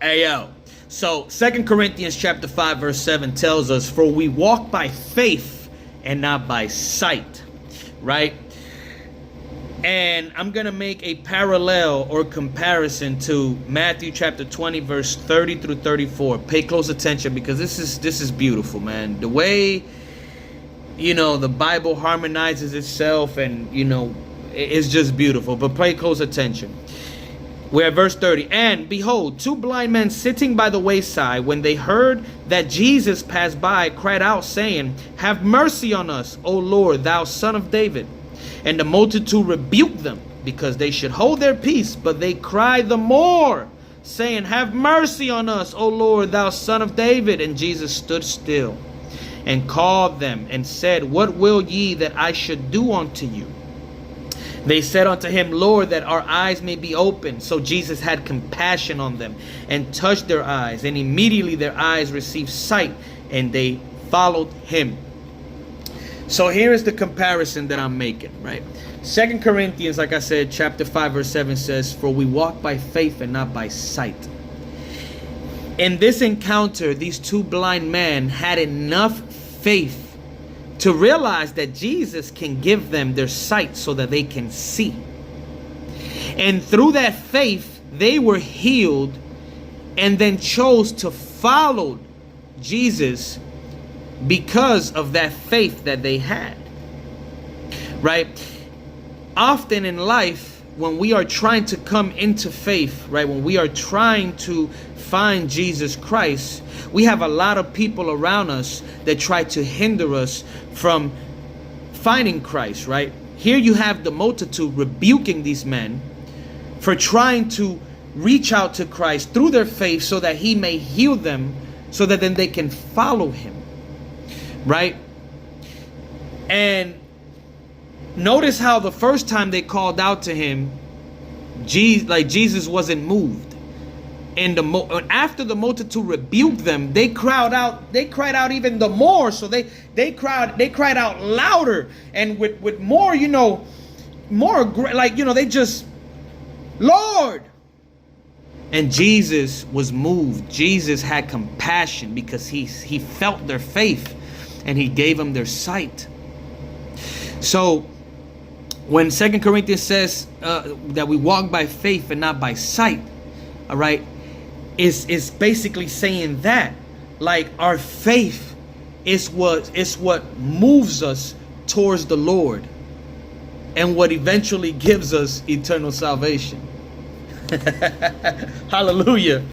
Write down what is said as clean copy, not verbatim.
Ayo. So 2 Corinthians chapter 5 verse 7 tells us, for we walk by faith and not by sight. Right? And I'm going to make a parallel or comparison to Matthew chapter 20 verse 30 through 34. Pay close attention, because this is beautiful, man. The way, the Bible harmonizes itself, and, it's just beautiful. But pay close attention. We're at verse 30. And behold, two blind men sitting by the wayside, when they heard that Jesus passed by, cried out, saying, have mercy on us, O Lord, thou Son of David. And the multitude rebuked them, because they should hold their peace. But they cried the more, saying, have mercy on us, O Lord, thou Son of David. And Jesus stood still and called them, and said, what will ye that I should do unto you? They said unto him, Lord, that our eyes may be opened. So Jesus had compassion on them, and touched their eyes. And immediately their eyes received sight, and they followed him. So here is the comparison that I'm making, right? 2 Corinthians, like I said, chapter 5, verse 7 says, for we walk by faith and not by sight. In this encounter, these two blind men had enough faith to realize that Jesus can give them their sight so that they can see. And through that faith, they were healed, and then chose to follow Jesus because of that faith that they had. Right? Often in life, when we are trying to come into faith, right, when we are trying to find Jesus Christ, we have a lot of people around us that try to hinder us from finding Christ, right? Here you have the multitude rebuking these men for trying to reach out to Christ through their faith so that he may heal them, so that then they can follow him. Right? And notice how the first time they called out to him, Jesus wasn't moved. And after the multitude rebuked them, they cried out even the more. So they cried out louder, and with more, they just, Lord. And Jesus was moved. Jesus had compassion, because he felt their faith, and he gave them their sight. So when 2 Corinthians says that we walk by faith and not by sight, all right, is basically saying that, like, our faith is what moves us towards the Lord, and what eventually gives us eternal salvation. Hallelujah.